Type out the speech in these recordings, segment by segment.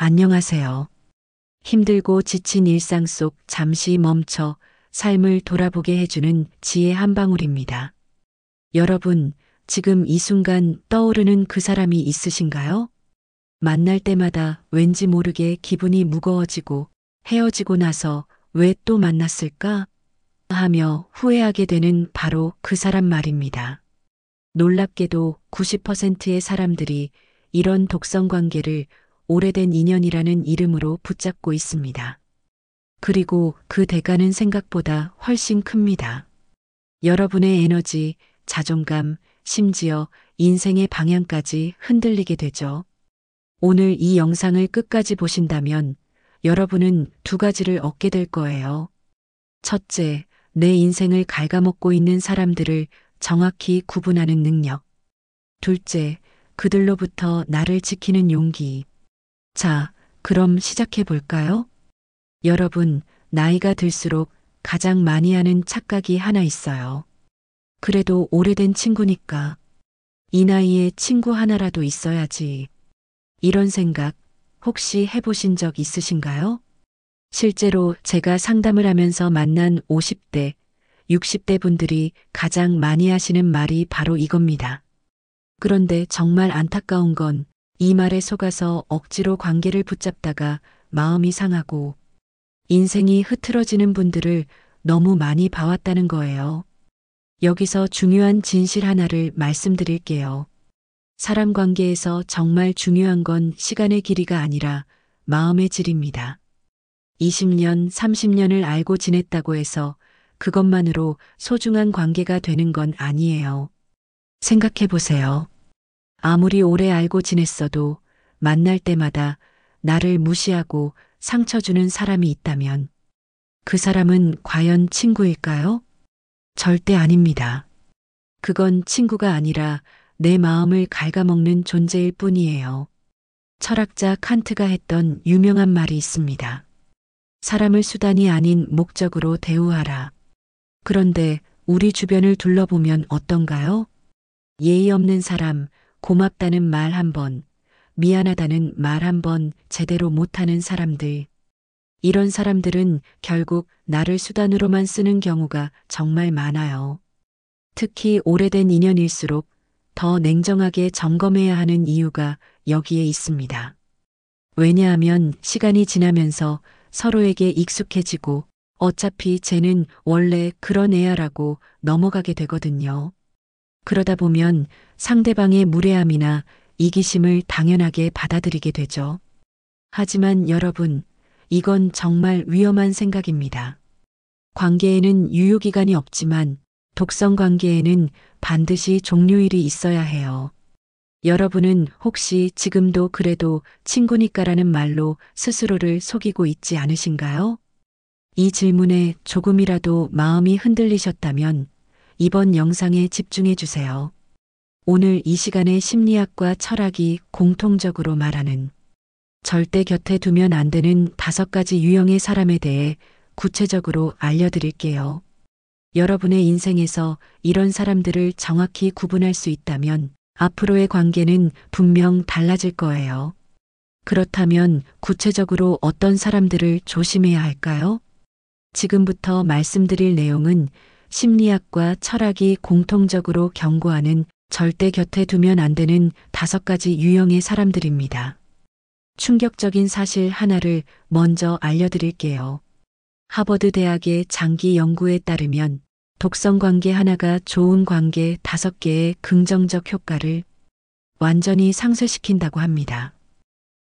안녕하세요. 힘들고 지친 일상 속 잠시 멈춰 삶을 돌아보게 해주는 지혜 한 방울입니다. 여러분, 지금 이 순간 떠오르는 그 사람이 있으신가요? 만날 때마다 왠지 모르게 기분이 무거워지고 헤어지고 나서 왜 또 만났을까? 하며 후회하게 되는 바로 그 사람 말입니다. 놀랍게도 90%의 사람들이 이런 독성 관계를 오래된 인연이라는 이름으로 붙잡고 있습니다. 그리고 그 대가는 생각보다 훨씬 큽니다. 여러분의 에너지, 자존감, 심지어 인생의 방향까지 흔들리게 되죠. 오늘 이 영상을 끝까지 보신다면 여러분은 두 가지를 얻게 될 거예요. 첫째, 내 인생을 갉아먹고 있는 사람들을 정확히 구분하는 능력. 둘째, 그들로부터 나를 지키는 용기. 자, 그럼 시작해 볼까요? 여러분, 나이가 들수록 가장 많이 하는 착각이 하나 있어요. 그래도 오래된 친구니까 이 나이에 친구 하나라도 있어야지. 이런 생각 혹시 해보신 적 있으신가요? 실제로 제가 상담을 하면서 만난 50대, 60대 분들이 가장 많이 하시는 말이 바로 이겁니다. 그런데 정말 안타까운 건 이 말에 속아서 억지로 관계를 붙잡다가 마음이 상하고 인생이 흐트러지는 분들을 너무 많이 봐왔다는 거예요. 여기서 중요한 진실 하나를 말씀드릴게요. 사람 관계에서 정말 중요한 건 시간의 길이가 아니라 마음의 질입니다. 20년, 30년을 알고 지냈다고 해서 그것만으로 소중한 관계가 되는 건 아니에요. 생각해 보세요. 아무리 오래 알고 지냈어도 만날 때마다 나를 무시하고 상처 주는 사람이 있다면 그 사람은 과연 친구일까요? 절대 아닙니다. 그건 친구가 아니라 내 마음을 갉아먹는 존재일 뿐이에요. 철학자 칸트가 했던 유명한 말이 있습니다. 사람을 수단이 아닌 목적으로 대우하라. 그런데 우리 주변을 둘러보면 어떤가요? 예의 없는 사람, 고맙다는 말 한 번, 미안하다는 말 한 번 제대로 못하는 사람들. 이런 사람들은 결국 나를 수단으로만 쓰는 경우가 정말 많아요. 특히 오래된 인연일수록 더 냉정하게 점검해야 하는 이유가 여기에 있습니다. 왜냐하면 시간이 지나면서 서로에게 익숙해지고 어차피 쟤는 원래 그런 애야라고 넘어가게 되거든요. 그러다 보면 상대방의 무례함이나 이기심을 당연하게 받아들이게 되죠. 하지만 여러분, 이건 정말 위험한 생각입니다. 관계에는 유효기간이 없지만 독성 관계에는 반드시 종료일이 있어야 해요. 여러분은 혹시 지금도 그래도 친구니까라는 말로 스스로를 속이고 있지 않으신가요? 이 질문에 조금이라도 마음이 흔들리셨다면 이번 영상에 집중해 주세요. 오늘 이 시간에 심리학과 철학이 공통적으로 말하는 절대 곁에 두면 안 되는 5가지 유형의 사람에 대해 구체적으로 알려드릴게요. 여러분의 인생에서 이런 사람들을 정확히 구분할 수 있다면 앞으로의 관계는 분명 달라질 거예요. 그렇다면 구체적으로 어떤 사람들을 조심해야 할까요? 지금부터 말씀드릴 내용은 심리학과 철학이 공통적으로 경고하는 절대 곁에 두면 안 되는 5가지 유형의 사람들입니다. 충격적인 사실 하나를 먼저 알려드릴게요. 하버드 대학의 장기 연구에 따르면 독성 관계 하나가 좋은 관계 5개의 긍정적 효과를 완전히 상쇄시킨다고 합니다.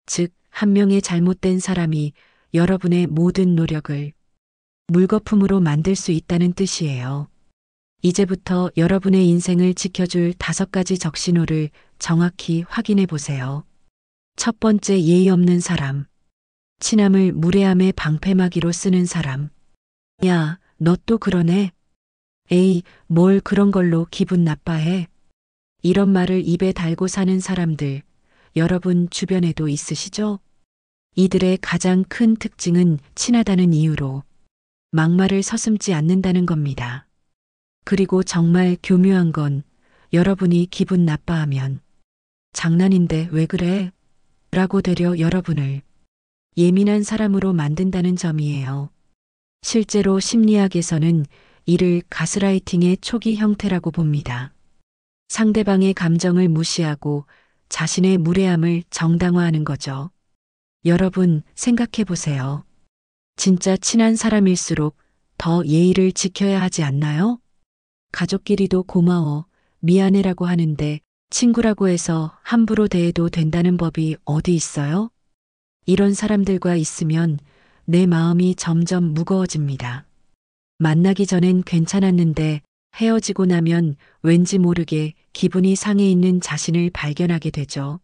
즉, 한 명의 잘못된 사람이 여러분의 모든 노력을 물거품으로 만들 수 있다는 뜻이에요. 이제부터 여러분의 인생을 지켜줄 5가지 적신호를 정확히 확인해 보세요. 첫 번째, 예의 없는 사람. 친함을 무례함의 방패막이로 쓰는 사람. 야, 너 또 그러네? 에이, 뭘 그런 걸로 기분 나빠해? 이런 말을 입에 달고 사는 사람들, 여러분 주변에도 있으시죠? 이들의 가장 큰 특징은 친하다는 이유로 막말을 서슴지 않는다는 겁니다. 그리고 정말 교묘한 건 여러분이 기분 나빠하면 장난인데 왜 그래? 라고 되려 여러분을 예민한 사람으로 만든다는 점이에요. 실제로 심리학에서는 이를 가스라이팅의 초기 형태라고 봅니다. 상대방의 감정을 무시하고 자신의 무례함을 정당화하는 거죠. 여러분 생각해 보세요. 진짜 친한 사람일수록 더 예의를 지켜야 하지 않나요? 가족끼리도 고마워, 미안해라고 하는데 친구라고 해서 함부로 대해도 된다는 법이 어디 있어요? 이런 사람들과 있으면 내 마음이 점점 무거워집니다. 만나기 전엔 괜찮았는데 헤어지고 나면 왠지 모르게 기분이 상해 있는 자신을 발견하게 되죠.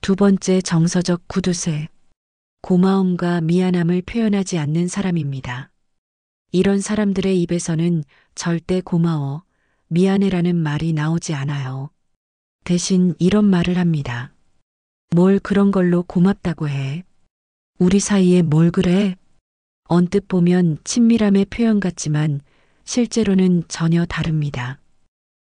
두 번째 정서적 구두쇠. 고마움과 미안함을 표현하지 않는 사람입니다. 이런 사람들의 입에서는 절대 고마워, 미안해라는 말이 나오지 않아요. 대신 이런 말을 합니다. 뭘 그런 걸로 고맙다고 해? 우리 사이에 뭘 그래? 언뜻 보면 친밀함의 표현 같지만 실제로는 전혀 다릅니다.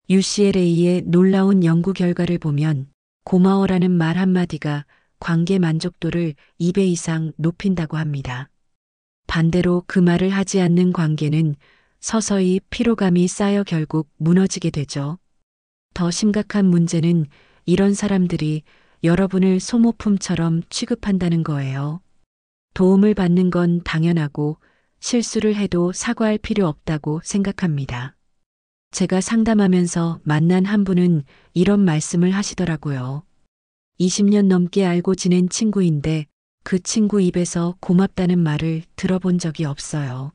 UCLA의 놀라운 연구 결과를 보면 고마워라는 말 한마디가 관계 만족도를 2배 이상 높인다고 합니다. 반대로 그 말을 하지 않는 관계는 서서히 피로감이 쌓여 결국 무너지게 되죠. 더 심각한 문제는 이런 사람들이 여러분을 소모품처럼 취급한다는 거예요. 도움을 받는 건 당연하고 실수를 해도 사과할 필요 없다고 생각합니다. 제가 상담하면서 만난 한 분은 이런 말씀을 하시더라고요. 20년 넘게 알고 지낸 친구인데 그 친구 입에서 고맙다는 말을 들어본 적이 없어요.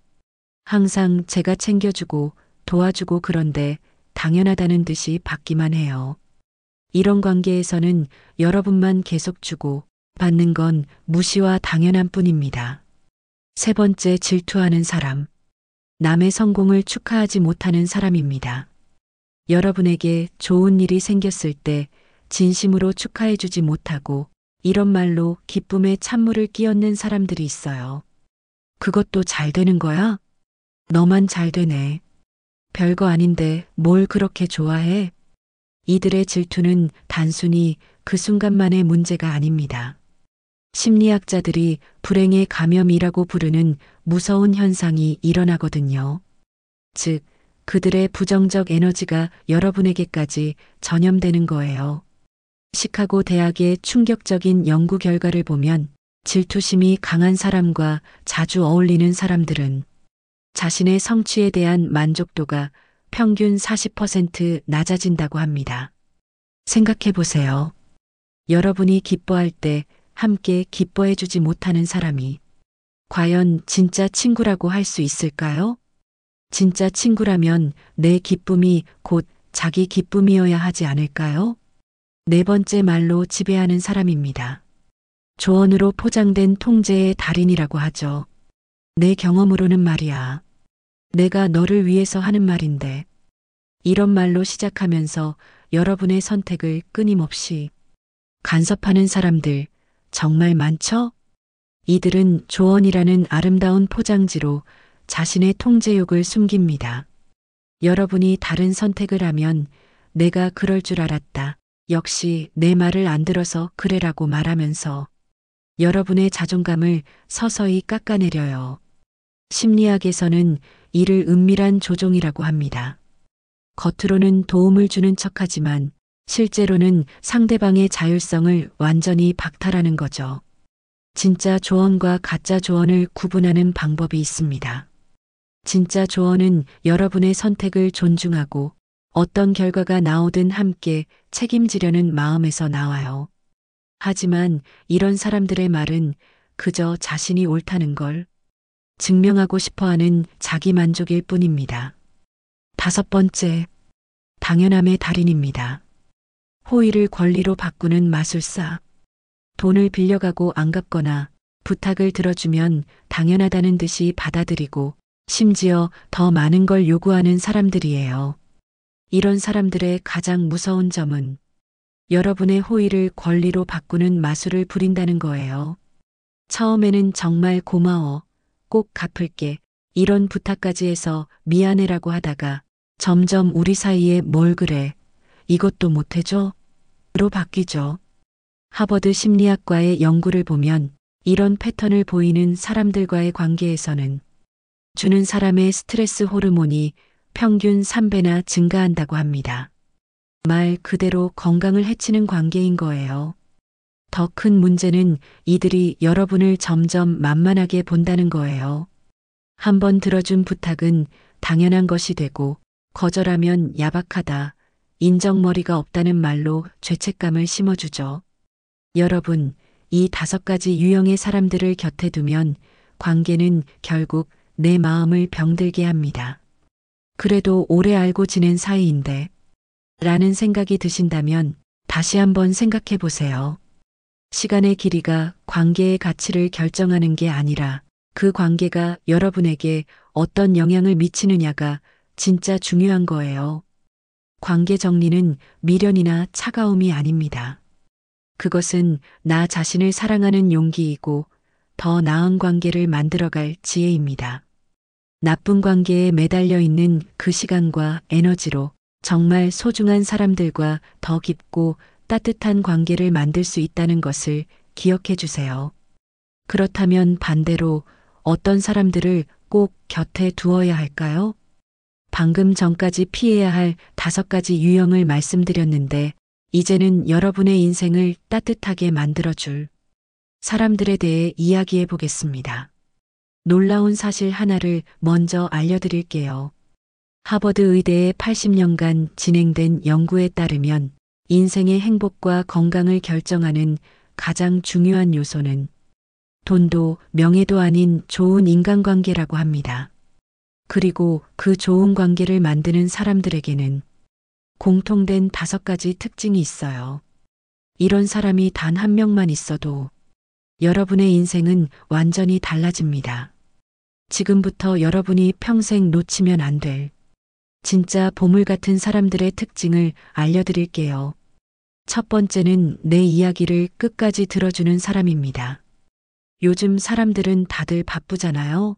항상 제가 챙겨주고 도와주고 그런데 당연하다는 듯이 받기만 해요. 이런 관계에서는 여러분만 계속 주고 받는 건 무시와 당연한 뿐입니다. 세 번째, 질투하는 사람. 남의 성공을 축하하지 못하는 사람입니다. 여러분에게 좋은 일이 생겼을 때 진심으로 축하해주지 못하고 이런 말로 기쁨에 찬물을 끼얹는 사람들이 있어요. 그것도 잘 되는 거야? 너만 잘 되네. 별거 아닌데 뭘 그렇게 좋아해? 이들의 질투는 단순히 그 순간만의 문제가 아닙니다. 심리학자들이 불행의 감염이라고 부르는 무서운 현상이 일어나거든요. 즉, 그들의 부정적 에너지가 여러분에게까지 전염되는 거예요. 시카고 대학의 충격적인 연구 결과를 보면 질투심이 강한 사람과 자주 어울리는 사람들은 자신의 성취에 대한 만족도가 평균 40% 낮아진다고 합니다. 생각해 보세요. 여러분이 기뻐할 때 함께 기뻐해 주지 못하는 사람이 과연 진짜 친구라고 할 수 있을까요? 진짜 친구라면 내 기쁨이 곧 자기 기쁨이어야 하지 않을까요? 네 번째, 말로 지배하는 사람입니다. 조언으로 포장된 통제의 달인이라고 하죠. 내 경험으로는 말이야. 내가 너를 위해서 하는 말인데. 이런 말로 시작하면서 여러분의 선택을 끊임없이 간섭하는 사람들 정말 많죠? 이들은 조언이라는 아름다운 포장지로 자신의 통제욕을 숨깁니다. 여러분이 다른 선택을 하면 내가 그럴 줄 알았다. 역시 내 말을 안 들어서 그래라고 말하면서 여러분의 자존감을 서서히 깎아내려요. 심리학에서는 이를 은밀한 조종이라고 합니다. 겉으로는 도움을 주는 척하지만 실제로는 상대방의 자율성을 완전히 박탈하는 거죠. 진짜 조언과 가짜 조언을 구분하는 방법이 있습니다. 진짜 조언은 여러분의 선택을 존중하고 어떤 결과가 나오든 함께 책임지려는 마음에서 나와요. 하지만 이런 사람들의 말은 그저 자신이 옳다는 걸 증명하고 싶어하는 자기 만족일 뿐입니다. 다섯 번째, 당연함의 달인입니다. 호의를 권리로 바꾸는 마술사. 돈을 빌려가고 안 갚거나 부탁을 들어주면 당연하다는 듯이 받아들이고 심지어 더 많은 걸 요구하는 사람들이에요. 이런 사람들의 가장 무서운 점은 여러분의 호의를 권리로 바꾸는 마술을 부린다는 거예요. 처음에는 정말 고마워, 꼭 갚을게, 이런 부탁까지 해서 미안해라고 하다가 점점 우리 사이에 뭘 그래, 이것도 못해줘? 로 바뀌죠. 하버드 심리학과의 연구를 보면 이런 패턴을 보이는 사람들과의 관계에서는 주는 사람의 스트레스 호르몬이 평균 3배나 증가한다고 합니다. 말 그대로 건강을 해치는 관계인 거예요. 더 큰 문제는 이들이 여러분을 점점 만만하게 본다는 거예요. 한번 들어준 부탁은 당연한 것이 되고 거절하면 야박하다, 인정머리가 없다는 말로 죄책감을 심어주죠. 여러분, 이 5가지 유형의 사람들을 곁에 두면 관계는 결국 내 마음을 병들게 합니다. 그래도 오래 알고 지낸 사이인데 라는 생각이 드신다면 다시 한번 생각해 보세요. 시간의 길이가 관계의 가치를 결정하는 게 아니라 그 관계가 여러분에게 어떤 영향을 미치느냐가 진짜 중요한 거예요. 관계 정리는 미련이나 차가움이 아닙니다. 그것은 나 자신을 사랑하는 용기이고 더 나은 관계를 만들어갈 지혜입니다. 나쁜 관계에 매달려 있는 그 시간과 에너지로 정말 소중한 사람들과 더 깊고 따뜻한 관계를 만들 수 있다는 것을 기억해 주세요. 그렇다면 반대로 어떤 사람들을 꼭 곁에 두어야 할까요? 방금 전까지 피해야 할 5가지 유형을 말씀드렸는데 이제는 여러분의 인생을 따뜻하게 만들어줄 사람들에 대해 이야기해 보겠습니다. 놀라운 사실 하나를 먼저 알려드릴게요. 하버드 의대의 80년간 진행된 연구에 따르면 인생의 행복과 건강을 결정하는 가장 중요한 요소는 돈도 명예도 아닌 좋은 인간관계라고 합니다. 그리고 그 좋은 관계를 만드는 사람들에게는 공통된 5가지 특징이 있어요. 이런 사람이 단 한 명만 있어도 여러분의 인생은 완전히 달라집니다. 지금부터 여러분이 평생 놓치면 안 될 진짜 보물 같은 사람들의 특징을 알려드릴게요. 첫 번째는 내 이야기를 끝까지 들어주는 사람입니다. 요즘 사람들은 다들 바쁘잖아요.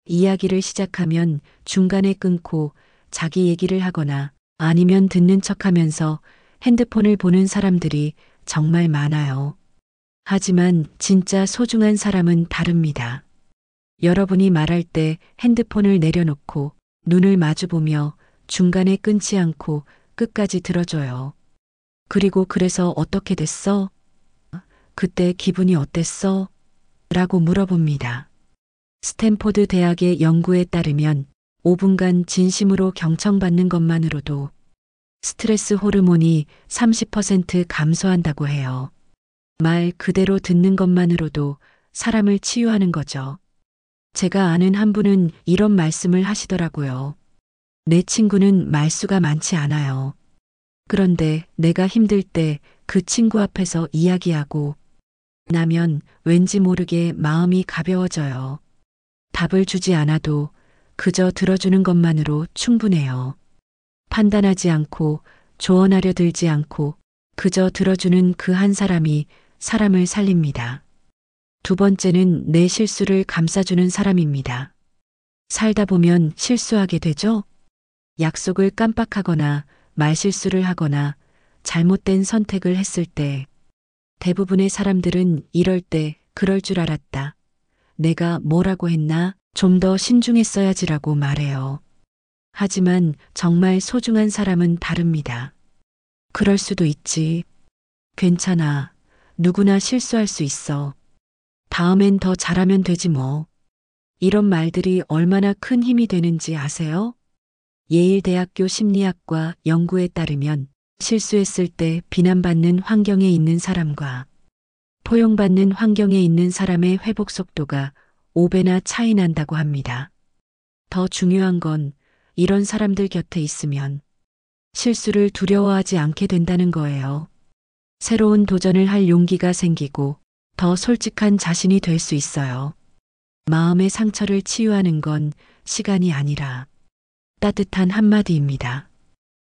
이야기를 시작하면 중간에 끊고 자기 얘기를 하거나 아니면 듣는 척하면서 핸드폰을 보는 사람들이 정말 많아요. 하지만 진짜 소중한 사람은 다릅니다. 여러분이 말할 때 핸드폰을 내려놓고 눈을 마주보며 중간에 끊지 않고 끝까지 들어줘요. 그리고 그래서 어떻게 됐어? 그때 기분이 어땠어? 라고 물어봅니다. 스탠포드 대학의 연구에 따르면 5분간 진심으로 경청받는 것만으로도 스트레스 호르몬이 30% 감소한다고 해요. 말 그대로 듣는 것만으로도 사람을 치유하는 거죠. 제가 아는 한 분은 이런 말씀을 하시더라고요. 내 친구는 말수가 많지 않아요. 그런데 내가 힘들 때 그 친구 앞에서 이야기하고 나면 왠지 모르게 마음이 가벼워져요. 답을 주지 않아도 그저 들어주는 것만으로 충분해요. 판단하지 않고 조언하려 들지 않고 그저 들어주는 그 한 사람이 사람을 살립니다. 두 번째는 내 실수를 감싸주는 사람입니다. 살다 보면 실수하게 되죠? 약속을 깜빡하거나 말실수를 하거나 잘못된 선택을 했을 때 대부분의 사람들은 이럴 때 그럴 줄 알았다. 내가 뭐라고 했나? 좀 더 신중했어야지라고 말해요. 하지만 정말 소중한 사람은 다릅니다. 그럴 수도 있지. 괜찮아. 누구나 실수할 수 있어. 다음엔 더 잘하면 되지 뭐. 이런 말들이 얼마나 큰 힘이 되는지 아세요? 예일대학교 심리학과 연구에 따르면 실수했을 때 비난받는 환경에 있는 사람과 포용받는 환경에 있는 사람의 회복 속도가 5배나 차이 난다고 합니다. 더 중요한 건 이런 사람들 곁에 있으면 실수를 두려워하지 않게 된다는 거예요. 새로운 도전을 할 용기가 생기고 더 솔직한 자신이 될 수 있어요. 마음의 상처를 치유하는 건 시간이 아니라 따뜻한 한마디입니다.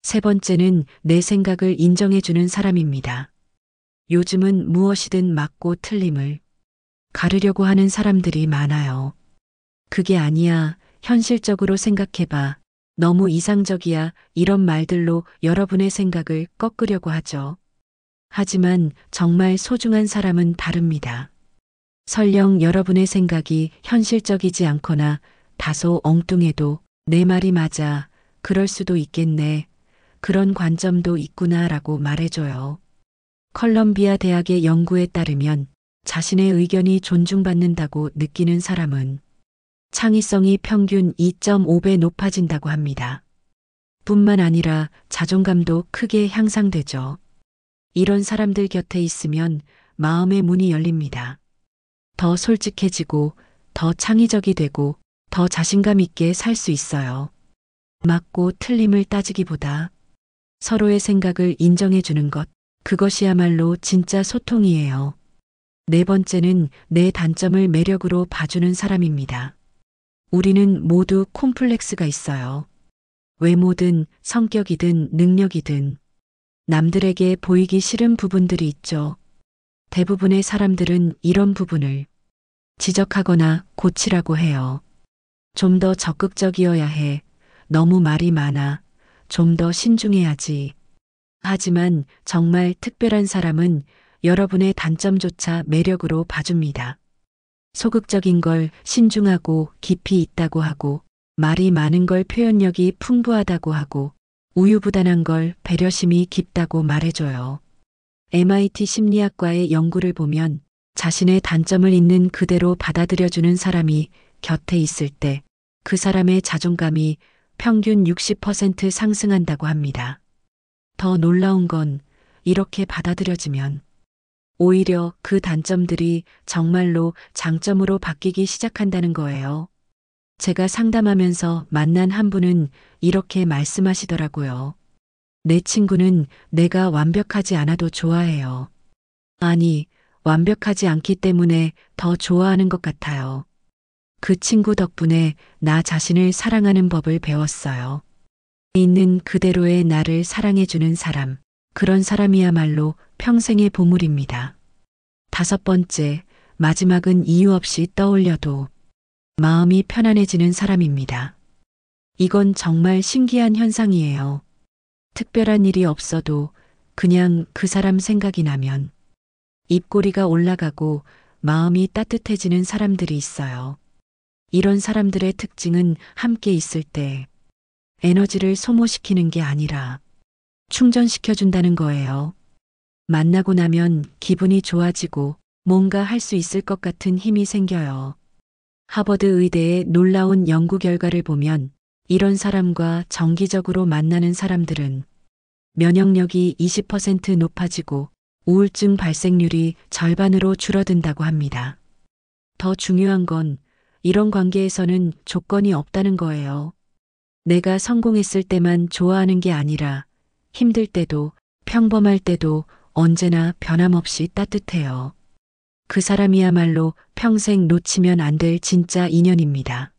세 번째는 내 생각을 인정해주는 사람입니다. 요즘은 무엇이든 맞고 틀림을 가르려고 하는 사람들이 많아요. 그게 아니야. 현실적으로 생각해봐. 너무 이상적이야. 이런 말들로 여러분의 생각을 꺾으려고 하죠. 하지만 정말 소중한 사람은 다릅니다. 설령 여러분의 생각이 현실적이지 않거나 다소 엉뚱해도 내 말이 맞아. 그럴 수도 있겠네. 그런 관점도 있구나라고 말해줘요. 컬럼비아 대학의 연구에 따르면 자신의 의견이 존중받는다고 느끼는 사람은 창의성이 평균 2.5배 높아진다고 합니다. 뿐만 아니라 자존감도 크게 향상되죠. 이런 사람들 곁에 있으면 마음의 문이 열립니다. 더 솔직해지고 더 창의적이 되고 더 자신감 있게 살 수 있어요. 맞고 틀림을 따지기보다 서로의 생각을 인정해 주는 것, 그것이야말로 진짜 소통이에요. 네 번째는 내 단점을 매력으로 봐주는 사람입니다. 우리는 모두 콤플렉스가 있어요. 외모든 성격이든 능력이든 남들에게 보이기 싫은 부분들이 있죠. 대부분의 사람들은 이런 부분을 지적하거나 고치라고 해요. 좀 더 적극적이어야 해. 너무 말이 많아. 좀 더 신중해야지. 하지만 정말 특별한 사람은 여러분의 단점조차 매력으로 봐줍니다. 소극적인 걸 신중하고 깊이 있다고 하고, 말이 많은 걸 표현력이 풍부하다고 하고, 우유부단한 걸 배려심이 깊다고 말해줘요. MIT 심리학과의 연구를 보면 자신의 단점을 있는 그대로 받아들여주는 사람이 곁에 있을 때 그 사람의 자존감이 평균 60% 상승한다고 합니다. 더 놀라운 건 이렇게 받아들여지면 오히려 그 단점들이 정말로 장점으로 바뀌기 시작한다는 거예요. 제가 상담하면서 만난 한 분은 이렇게 말씀하시더라고요. 내 친구는 내가 완벽하지 않아도 좋아해요. 아니, 완벽하지 않기 때문에 더 좋아하는 것 같아요. 그 친구 덕분에 나 자신을 사랑하는 법을 배웠어요. 있는 그대로의 나를 사랑해주는 사람, 그런 사람이야말로 평생의 보물입니다. 다섯 번째, 마지막은 이유 없이 떠올려도 마음이 편안해지는 사람입니다. 이건 정말 신기한 현상이에요. 특별한 일이 없어도 그냥 그 사람 생각이 나면 입꼬리가 올라가고 마음이 따뜻해지는 사람들이 있어요. 이런 사람들의 특징은 함께 있을 때 에너지를 소모시키는 게 아니라 충전시켜준다는 거예요. 만나고 나면 기분이 좋아지고 뭔가 할 수 있을 것 같은 힘이 생겨요. 하버드 의대의 놀라운 연구 결과를 보면 이런 사람과 정기적으로 만나는 사람들은 면역력이 20% 높아지고 우울증 발생률이 절반으로 줄어든다고 합니다. 더 중요한 건 이런 관계에서는 조건이 없다는 거예요. 내가 성공했을 때만 좋아하는 게 아니라 힘들 때도 평범할 때도 언제나 변함없이 따뜻해요. 그 사람이야말로 평생 놓치면 안 될 진짜 인연입니다.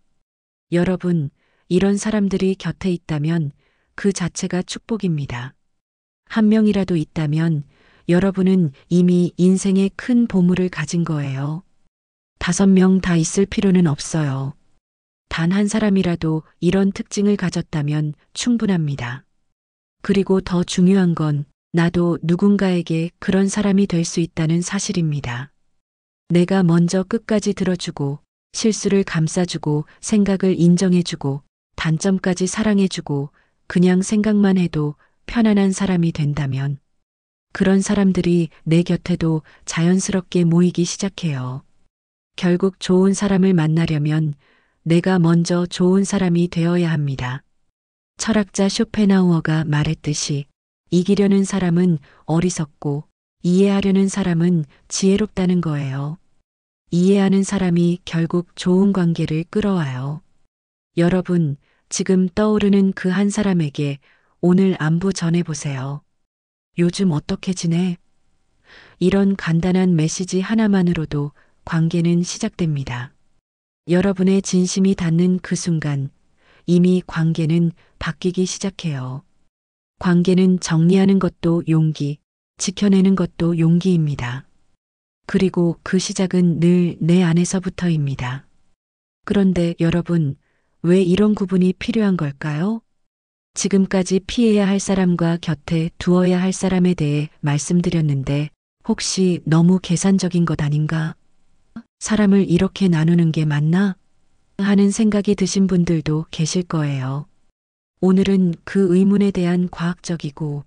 여러분, 이런 사람들이 곁에 있다면 그 자체가 축복입니다. 한 명이라도 있다면 여러분은 이미 인생의 큰 보물을 가진 거예요. 5명 다 있을 필요는 없어요. 단 한 사람이라도 이런 특징을 가졌다면 충분합니다. 그리고 더 중요한 건 나도 누군가에게 그런 사람이 될 수 있다는 사실입니다. 내가 먼저 끝까지 들어주고 실수를 감싸주고 생각을 인정해주고 단점까지 사랑해주고 그냥 생각만 해도 편안한 사람이 된다면 그런 사람들이 내 곁에도 자연스럽게 모이기 시작해요. 결국 좋은 사람을 만나려면 내가 먼저 좋은 사람이 되어야 합니다. 철학자 쇼펜하우어가 말했듯이 이기려는 사람은 어리석고 이해하려는 사람은 지혜롭다는 거예요. 이해하는 사람이 결국 좋은 관계를 끌어와요. 여러분, 지금 떠오르는 그 한 사람에게 오늘 안부 전해보세요. 요즘 어떻게 지내? 이런 간단한 메시지 하나만으로도 관계는 시작됩니다. 여러분의 진심이 닿는 그 순간 이미 관계는 바뀌기 시작해요. 관계는 정리하는 것도 용기, 지켜내는 것도 용기입니다. 그리고 그 시작은 늘 내 안에서부터입니다. 그런데 여러분, 왜 이런 구분이 필요한 걸까요? 지금까지 피해야 할 사람과 곁에 두어야 할 사람에 대해 말씀드렸는데 혹시 너무 계산적인 것 아닌가? 사람을 이렇게 나누는 게 맞나? 하는 생각이 드신 분들도 계실 거예요. 오늘은 그 의문에 대한 과학적이고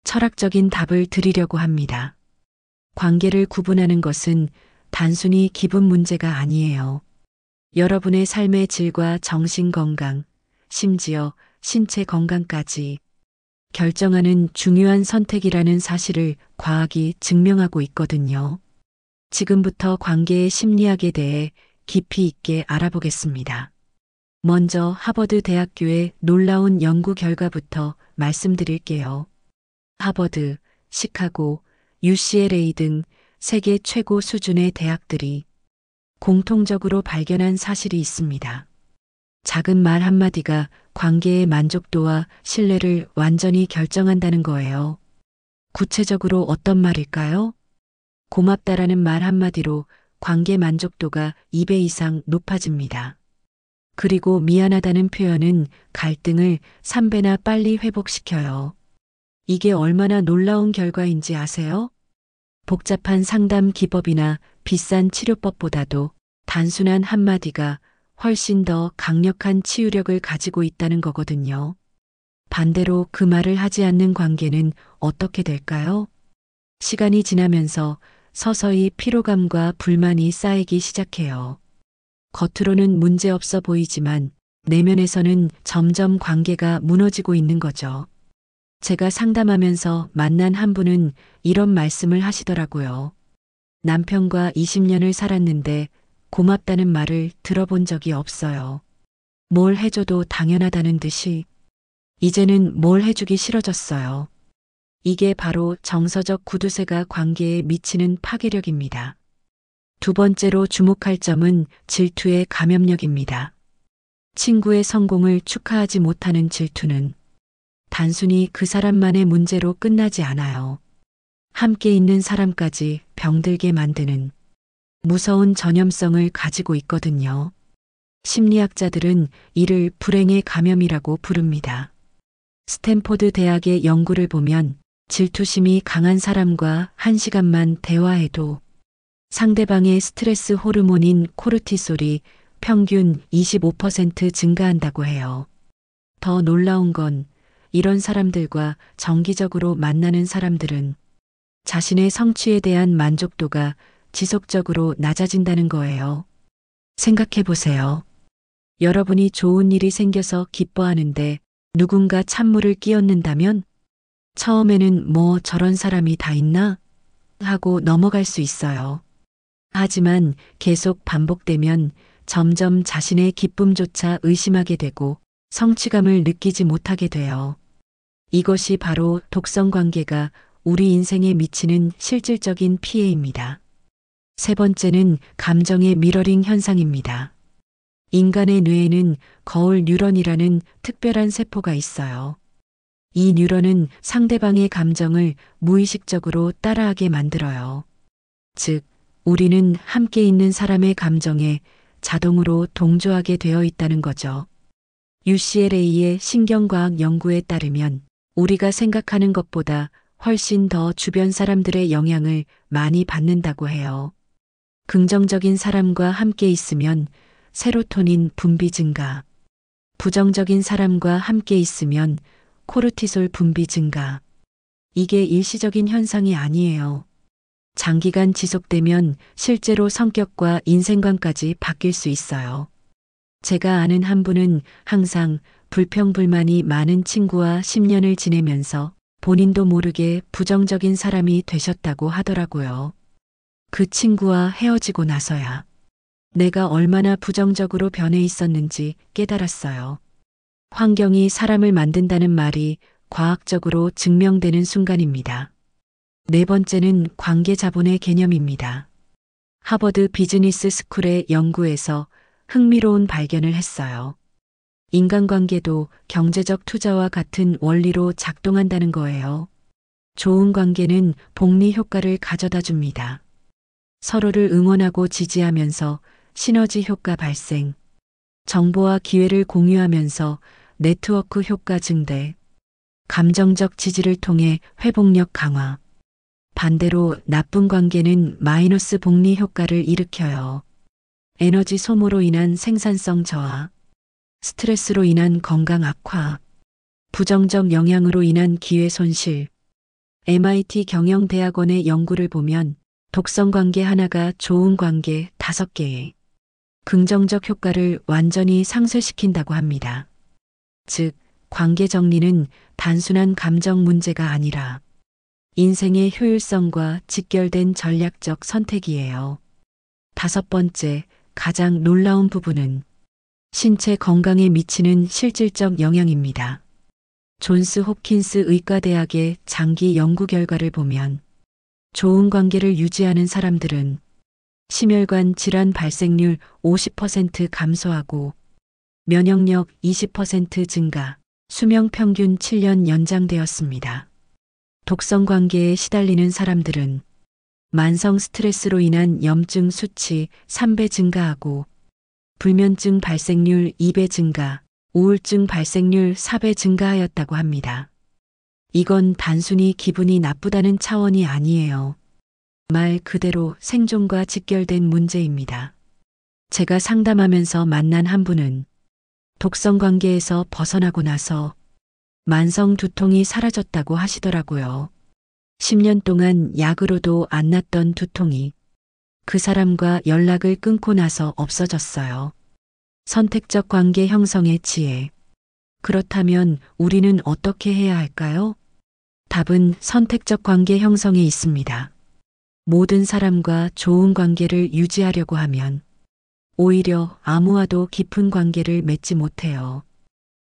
철학적인 답을 드리려고 합니다. 관계를 구분하는 것은 단순히 기분 문제가 아니에요. 여러분의 삶의 질과 정신 건강, 심지어 신체 건강까지 결정하는 중요한 선택이라는 사실을 과학이 증명하고 있거든요. 지금부터 관계의 심리학에 대해 깊이 있게 알아보겠습니다. 먼저 하버드 대학교의 놀라운 연구 결과부터 말씀드릴게요. 하버드, 시카고, UCLA 등 세계 최고 수준의 대학들이 공통적으로 발견한 사실이 있습니다. 작은 말 한마디가 관계의 만족도와 신뢰를 완전히 결정한다는 거예요. 구체적으로 어떤 말일까요? 고맙다라는 말 한마디로 관계 만족도가 2배 이상 높아집니다. 그리고 미안하다는 표현은 갈등을 3배나 빨리 회복시켜요. 이게 얼마나 놀라운 결과인지 아세요? 복잡한 상담 기법이나 비싼 치료법보다도 단순한 한마디가 훨씬 더 강력한 치유력을 가지고 있다는 거거든요. 반대로 그 말을 하지 않는 관계는 어떻게 될까요? 시간이 지나면서 서서히 피로감과 불만이 쌓이기 시작해요. 겉으로는 문제없어 보이지만 내면에서는 점점 관계가 무너지고 있는 거죠. 제가 상담하면서 만난 한 분은 이런 말씀을 하시더라고요. 남편과 20년을 살았는데 고맙다는 말을 들어본 적이 없어요. 뭘 해줘도 당연하다는 듯이 이제는 뭘 해주기 싫어졌어요. 이게 바로 정서적 구두쇠가 관계에 미치는 파괴력입니다. 두 번째로 주목할 점은 질투의 감염력입니다. 친구의 성공을 축하하지 못하는 질투는 단순히 그 사람만의 문제로 끝나지 않아요. 함께 있는 사람까지 병들게 만드는 무서운 전염성을 가지고 있거든요. 심리학자들은 이를 불행의 감염이라고 부릅니다. 스탠포드 대학의 연구를 보면 질투심이 강한 사람과 1시간만 대화해도 상대방의 스트레스 호르몬인 코르티솔이 평균 25% 증가한다고 해요. 더 놀라운 건 이런 사람들과 정기적으로 만나는 사람들은 자신의 성취에 대한 만족도가 지속적으로 낮아진다는 거예요. 생각해 보세요. 여러분이 좋은 일이 생겨서 기뻐하는데 누군가 찬물을 끼얹는다면 처음에는 뭐 저런 사람이 다 있나? 하고 넘어갈 수 있어요. 하지만 계속 반복되면 점점 자신의 기쁨조차 의심하게 되고 성취감을 느끼지 못하게 돼요. 이것이 바로 독성 관계가 우리 인생에 미치는 실질적인 피해입니다. 세 번째는 감정의 미러링 현상입니다. 인간의 뇌에는 거울 뉴런이라는 특별한 세포가 있어요. 이 뉴런은 상대방의 감정을 무의식적으로 따라하게 만들어요. 즉, 우리는 함께 있는 사람의 감정에 자동으로 동조하게 되어 있다는 거죠. UCLA의 신경과학 연구에 따르면 우리가 생각하는 것보다 훨씬 더 주변 사람들의 영향을 많이 받는다고 해요. 긍정적인 사람과 함께 있으면 세로토닌 분비 증가, 부정적인 사람과 함께 있으면 코르티솔 분비 증가. 이게 일시적인 현상이 아니에요. 장기간 지속되면 실제로 성격과 인생관까지 바뀔 수 있어요. 제가 아는 한 분은 항상 불평불만이 많은 친구와 10년을 지내면서 본인도 모르게 부정적인 사람이 되셨다고 하더라고요. 그 친구와 헤어지고 나서야 내가 얼마나 부정적으로 변해 있었는지 깨달았어요. 환경이 사람을 만든다는 말이 과학적으로 증명되는 순간입니다. 네 번째는 관계 자본의 개념입니다. 하버드 비즈니스 스쿨의 연구에서 흥미로운 발견을 했어요. 인간관계도 경제적 투자와 같은 원리로 작동한다는 거예요. 좋은 관계는 복리 효과를 가져다 줍니다. 서로를 응원하고 지지하면서 시너지 효과 발생, 정보와 기회를 공유하면서 네트워크 효과 증대, 감정적 지지를 통해 회복력 강화. 반대로 나쁜 관계는 마이너스 복리 효과를 일으켜요. 에너지 소모로 인한 생산성 저하, 스트레스로 인한 건강 악화, 부정적 영향으로 인한 기회 손실. MIT 경영대학원의 연구를 보면 독성 관계 하나가 좋은 관계 5개의 긍정적 효과를 완전히 상쇄시킨다고 합니다. 즉, 관계 정리는 단순한 감정 문제가 아니라 인생의 효율성과 직결된 전략적 선택이에요. 5번째, 가장 놀라운 부분은 신체 건강에 미치는 실질적 영향입니다. 존스 홉킨스 의과대학의 장기 연구 결과를 보면 좋은 관계를 유지하는 사람들은 심혈관 질환 발생률 50% 감소하고 면역력 20% 증가, 수명 평균 7년 연장되었습니다. 독성 관계에 시달리는 사람들은 만성 스트레스로 인한 염증 수치 3배 증가하고 불면증 발생률 2배 증가, 우울증 발생률 4배 증가하였다고 합니다. 이건 단순히 기분이 나쁘다는 차원이 아니에요. 말 그대로 생존과 직결된 문제입니다. 제가 상담하면서 만난 한 분은 독성 관계에서 벗어나고 나서 만성 두통이 사라졌다고 하시더라고요. 10년 동안 약으로도 안 낫던 두통이 그 사람과 연락을 끊고 나서 없어졌어요. 선택적 관계 형성의 지혜. 그렇다면 우리는 어떻게 해야 할까요? 답은 선택적 관계 형성에 있습니다. 모든 사람과 좋은 관계를 유지하려고 하면 오히려 아무와도 깊은 관계를 맺지 못해요.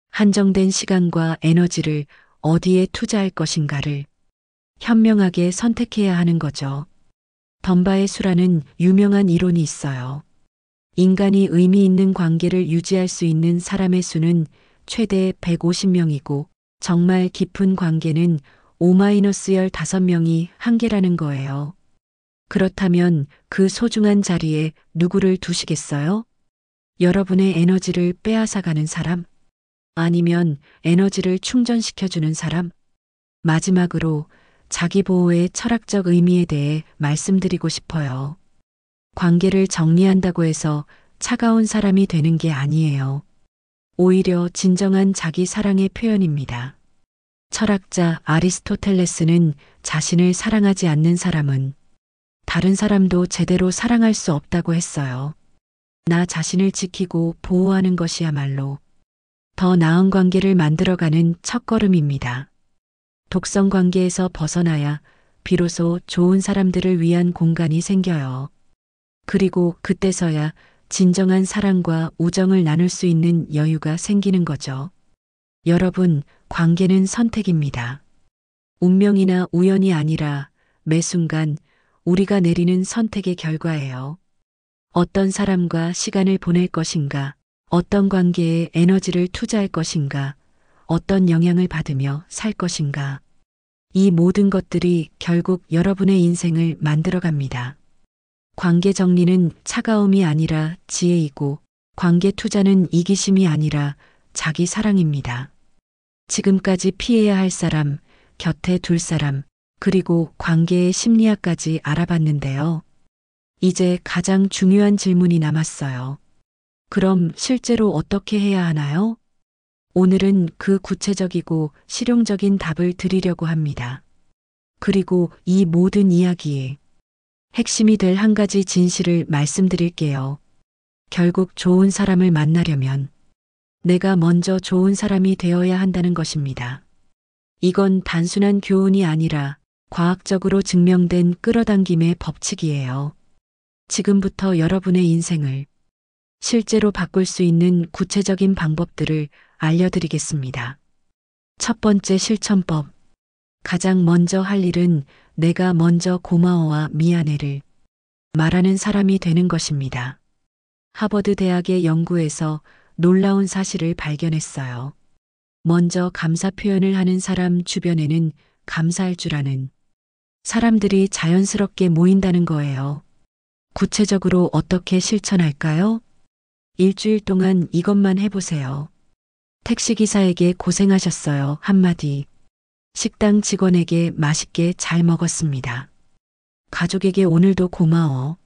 한정된 시간과 에너지를 어디에 투자할 것인가를 현명하게 선택해야 하는 거죠. 덤바의 수라는 유명한 이론이 있어요. 인간이 의미 있는 관계를 유지할 수 있는 사람의 수는 최대 150명이고 정말 깊은 관계는 5-15명이 한계라는 거예요. 그렇다면 그 소중한 자리에 누구를 두시겠어요? 여러분의 에너지를 빼앗아가는 사람? 아니면 에너지를 충전시켜주는 사람? 마지막으로 자기 보호의 철학적 의미에 대해 말씀드리고 싶어요. 관계를 정리한다고 해서 차가운 사람이 되는 게 아니에요. 오히려 진정한 자기 사랑의 표현입니다. 철학자 아리스토텔레스는 자신을 사랑하지 않는 사람은 다른 사람도 제대로 사랑할 수 없다고 했어요. 나 자신을 지키고 보호하는 것이야말로 더 나은 관계를 만들어가는 첫걸음입니다. 독성 관계에서 벗어나야 비로소 좋은 사람들을 위한 공간이 생겨요. 그리고 그때서야 진정한 사랑과 우정을 나눌 수 있는 여유가 생기는 거죠. 여러분, 관계는 선택입니다. 운명이나 우연이 아니라 매 순간 우리가 내리는 선택의 결과예요. 어떤 사람과 시간을 보낼 것인가, 어떤 관계에 에너지를 투자할 것인가, 어떤 영향을 받으며 살 것인가. 이 모든 것들이 결국 여러분의 인생을 만들어갑니다. 관계 정리는 차가움이 아니라 지혜이고 관계 투자는 이기심이 아니라 자기 사랑입니다. 지금까지 피해야 할 사람, 곁에 둘 사람, 그리고 관계의 심리학까지 알아봤는데요. 이제 가장 중요한 질문이 남았어요. 그럼 실제로 어떻게 해야 하나요? 오늘은 그 구체적이고 실용적인 답을 드리려고 합니다. 그리고 이 모든 이야기에 핵심이 될 한 가지 진실을 말씀드릴게요. 결국 좋은 사람을 만나려면 내가 먼저 좋은 사람이 되어야 한다는 것입니다. 이건 단순한 교훈이 아니라 과학적으로 증명된 끌어당김의 법칙이에요. 지금부터 여러분의 인생을 실제로 바꿀 수 있는 구체적인 방법들을 알려드리겠습니다. 첫 번째 실천법. 가장 먼저 할 일은 내가 먼저 고마워와 미안해를 말하는 사람이 되는 것입니다. 하버드 대학의 연구에서 놀라운 사실을 발견했어요. 먼저 감사 표현을 하는 사람 주변에는 감사할 줄 아는 사람들이 자연스럽게 모인다는 거예요. 구체적으로 어떻게 실천할까요? 일주일 동안 이것만 해보세요. 택시기사에게 고생하셨어요. 한마디. 식당 직원에게 맛있게 잘 먹었습니다. 가족에게 오늘도 고마워.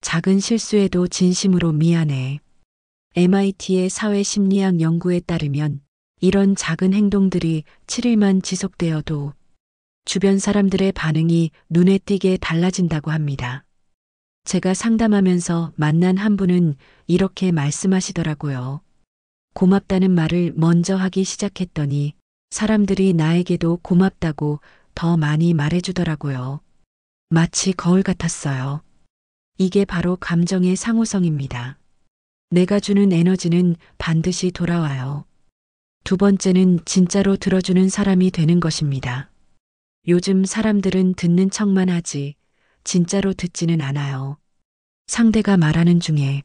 작은 실수에도 진심으로 미안해. MIT의 사회심리학 연구에 따르면 이런 작은 행동들이 7일만 지속되어도 주변 사람들의 반응이 눈에 띄게 달라진다고 합니다. 제가 상담하면서 만난 한 분은 이렇게 말씀하시더라고요. 고맙다는 말을 먼저 하기 시작했더니 사람들이 나에게도 고맙다고 더 많이 말해주더라고요. 마치 거울 같았어요. 이게 바로 감정의 상호성입니다. 내가 주는 에너지는 반드시 돌아와요. 두 번째는 진짜로 들어주는 사람이 되는 것입니다. 요즘 사람들은 듣는 척만 하지 진짜로 듣지는 않아요. 상대가 말하는 중에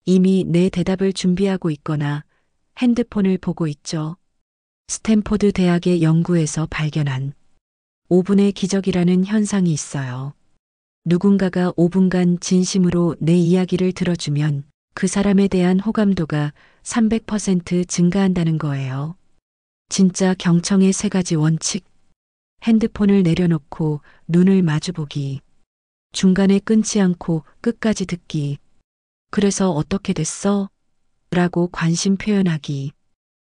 이미 내 대답을 준비하고 있거나 핸드폰을 보고 있죠. 스탠포드 대학의 연구에서 발견한 5분의 기적이라는 현상이 있어요. 누군가가 5분간 진심으로 내 이야기를 들어주면 그 사람에 대한 호감도가 300% 증가한다는 거예요. 진짜 경청의 3가지 원칙. 핸드폰을 내려놓고 눈을 마주보기. 중간에 끊지 않고 끝까지 듣기. 그래서 어떻게 됐어? 라고 관심 표현하기.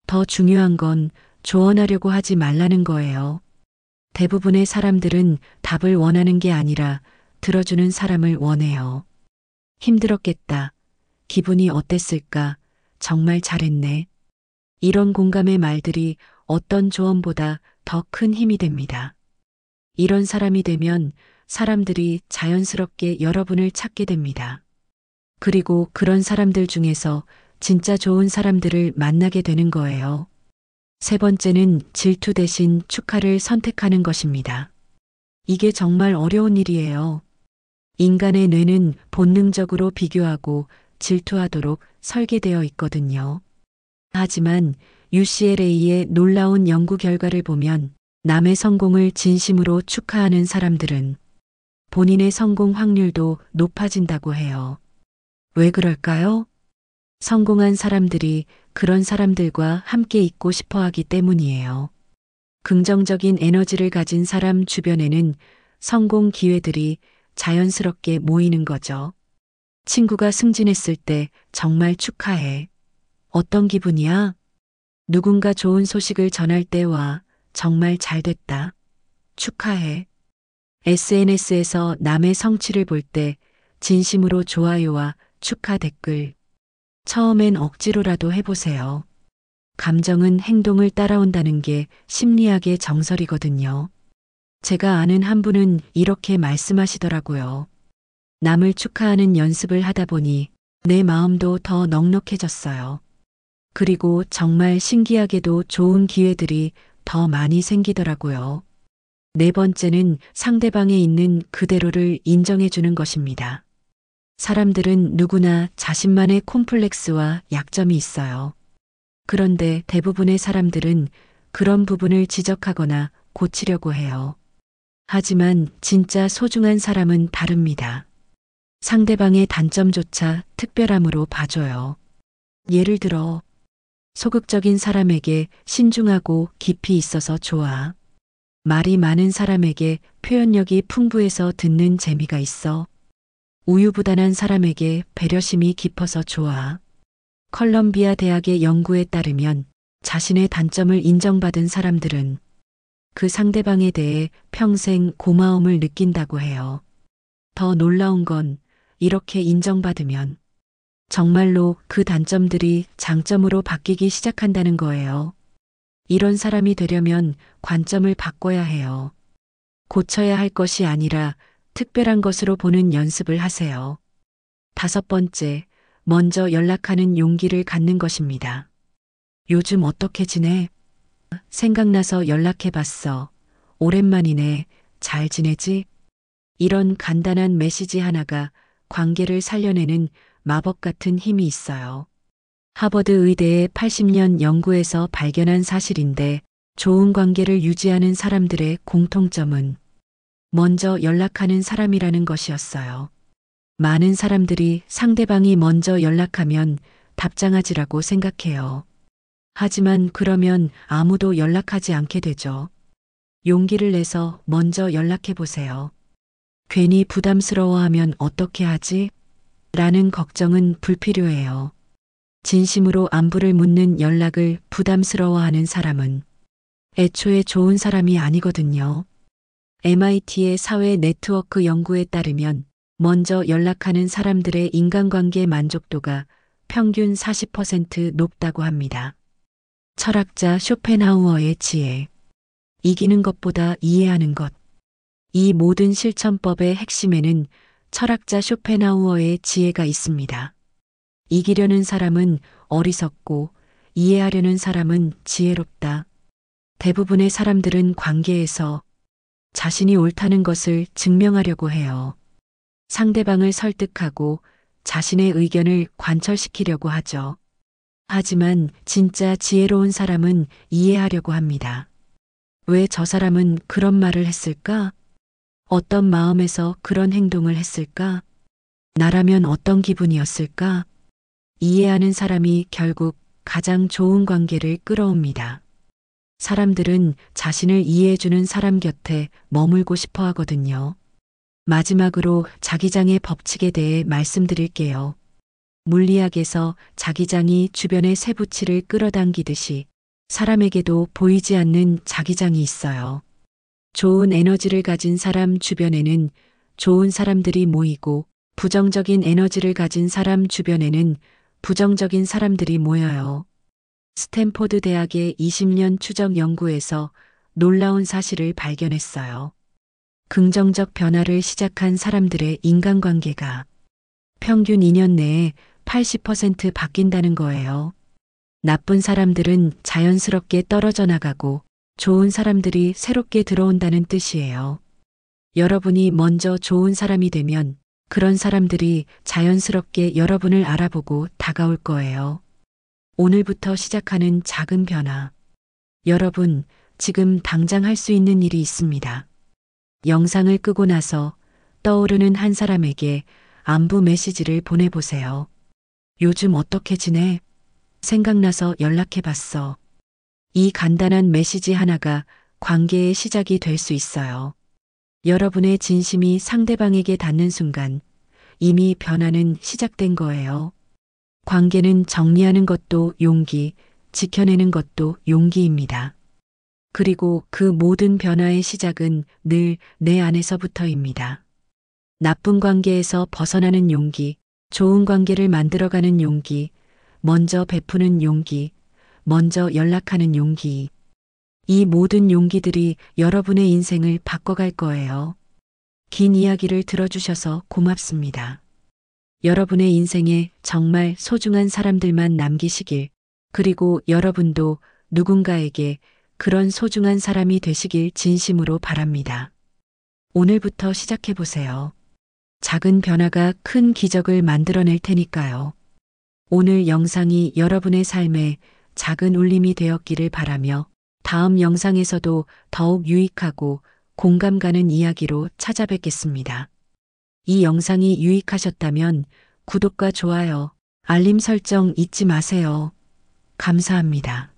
더 중요한 건 조언하려고 하지 말라는 거예요. 대부분의 사람들은 답을 원하는 게 아니라 들어주는 사람을 원해요. 힘들었겠다. 기분이 어땠을까? 정말 잘했네. 이런 공감의 말들이 어떤 조언보다 더 큰 힘이 됩니다. 이런 사람이 되면 사람들이 자연스럽게 여러분을 찾게 됩니다. 그리고 그런 사람들 중에서 진짜 좋은 사람들을 만나게 되는 거예요. 세 번째는 질투 대신 축하를 선택하는 것입니다. 이게 정말 어려운 일이에요. 인간의 뇌는 본능적으로 비교하고 질투하도록 설계되어 있거든요. 하지만 UCLA의 놀라운 연구 결과를 보면 남의 성공을 진심으로 축하하는 사람들은 본인의 성공 확률도 높아진다고 해요. 왜 그럴까요? 성공한 사람들이 그런 사람들과 함께 있고 싶어 하기 때문이에요. 긍정적인 에너지를 가진 사람 주변에는 성공 기회들이 자연스럽게 모이는 거죠. 친구가 승진했을 때 정말 축하해. 어떤 기분이야? 누군가 좋은 소식을 전할 때와 정말 잘 됐다. 축하해. SNS에서 남의 성취를 볼 때 진심으로 좋아요와 축하 댓글. 처음엔 억지로라도 해보세요. 감정은 행동을 따라온다는 게 심리학의 정설이거든요. 제가 아는 한 분은 이렇게 말씀하시더라고요. 남을 축하하는 연습을 하다 보니 내 마음도 더 넉넉해졌어요. 그리고 정말 신기하게도 좋은 기회들이 더 많이 생기더라고요. 네 번째는 상대방에 있는 그대로를 인정해 주는 것입니다. 사람들은 누구나 자신만의 콤플렉스와 약점이 있어요. 그런데 대부분의 사람들은 그런 부분을 지적하거나 고치려고 해요. 하지만 진짜 소중한 사람은 다릅니다. 상대방의 단점조차 특별함으로 봐줘요. 예를 들어, 소극적인 사람에게 신중하고 깊이 있어서 좋아. 말이 많은 사람에게 표현력이 풍부해서 듣는 재미가 있어. 우유부단한 사람에게 배려심이 깊어서 좋아. 컬럼비아 대학의 연구에 따르면 자신의 단점을 인정받은 사람들은 그 상대방에 대해 평생 고마움을 느낀다고 해요. 더 놀라운 건 이렇게 인정받으면 정말로 그 단점들이 장점으로 바뀌기 시작한다는 거예요. 이런 사람이 되려면 관점을 바꿔야 해요. 고쳐야 할 것이 아니라 특별한 것으로 보는 연습을 하세요. 5번째, 먼저 연락하는 용기를 갖는 것입니다. 요즘 어떻게 지내? 생각나서 연락해봤어. 오랜만이네. 잘 지내지? 이런 간단한 메시지 하나가 관계를 살려내는 마법 같은 힘이 있어요. 하버드 의대의 80년 연구에서 발견한 사실인데 좋은 관계를 유지하는 사람들의 공통점은 먼저 연락하는 사람이라는 것이었어요. 많은 사람들이 상대방이 먼저 연락하면 답장하지라고 생각해요. 하지만 그러면 아무도 연락하지 않게 되죠. 용기를 내서 먼저 연락해 보세요. 괜히 부담스러워하면 어떻게 하지? 라는 걱정은 불필요해요. 진심으로 안부를 묻는 연락을 부담스러워하는 사람은 애초에 좋은 사람이 아니거든요. MIT의 사회 네트워크 연구에 따르면 먼저 연락하는 사람들의 인간관계 만족도가 평균 40% 높다고 합니다. 철학자 쇼펜하우어의 지혜. 이기는 것보다 이해하는 것. 이 모든 실천법의 핵심에는 철학자 쇼펜하우어의 지혜가 있습니다. 이기려는 사람은 어리석고 이해하려는 사람은 지혜롭다. 대부분의 사람들은 관계에서 자신이 옳다는 것을 증명하려고 해요. 상대방을 설득하고 자신의 의견을 관철시키려고 하죠. 하지만 진짜 지혜로운 사람은 이해하려고 합니다. 왜 저 사람은 그런 말을 했을까? 어떤 마음에서 그런 행동을 했을까? 나라면 어떤 기분이었을까? 이해하는 사람이 결국 가장 좋은 관계를 끌어옵니다. 사람들은 자신을 이해해주는 사람 곁에 머물고 싶어 하거든요. 마지막으로 자기장의 법칙에 대해 말씀드릴게요. 물리학에서 자기장이 주변의 쇠붙이를 끌어당기듯이 사람에게도 보이지 않는 자기장이 있어요. 좋은 에너지를 가진 사람 주변에는 좋은 사람들이 모이고 부정적인 에너지를 가진 사람 주변에는 부정적인 사람들이 모여요. 스탠포드 대학의 20년 추적 연구에서 놀라운 사실을 발견했어요. 긍정적 변화를 시작한 사람들의 인간관계가 평균 2년 내에 80% 바뀐다는 거예요. 나쁜 사람들은 자연스럽게 떨어져 나가고 좋은 사람들이 새롭게 들어온다는 뜻이에요. 여러분이 먼저 좋은 사람이 되면 그런 사람들이 자연스럽게 여러분을 알아보고 다가올 거예요. 오늘부터 시작하는 작은 변화. 여러분, 지금 당장 할 수 있는 일이 있습니다. 영상을 끄고 나서 떠오르는 한 사람에게 안부 메시지를 보내보세요. 요즘 어떻게 지내? 생각나서 연락해봤어. 이 간단한 메시지 하나가 관계의 시작이 될 수 있어요. 여러분의 진심이 상대방에게 닿는 순간 이미 변화는 시작된 거예요. 관계는 정리하는 것도 용기, 지켜내는 것도 용기입니다. 그리고 그 모든 변화의 시작은 늘 내 안에서부터입니다. 나쁜 관계에서 벗어나는 용기, 좋은 관계를 만들어가는 용기, 먼저 베푸는 용기, 먼저 연락하는 용기. 이 모든 용기들이 여러분의 인생을 바꿔갈 거예요. 긴 이야기를 들어주셔서 고맙습니다. 여러분의 인생에 정말 소중한 사람들만 남기시길, 그리고 여러분도 누군가에게 그런 소중한 사람이 되시길 진심으로 바랍니다. 오늘부터 시작해보세요. 작은 변화가 큰 기적을 만들어낼 테니까요. 오늘 영상이 여러분의 삶에 작은 울림이 되었기를 바라며 다음 영상에서도 더욱 유익하고 공감 가는 이야기로 찾아뵙겠습니다. 이 영상이 유익하셨다면 구독과 좋아요, 알림 설정 잊지 마세요. 감사합니다.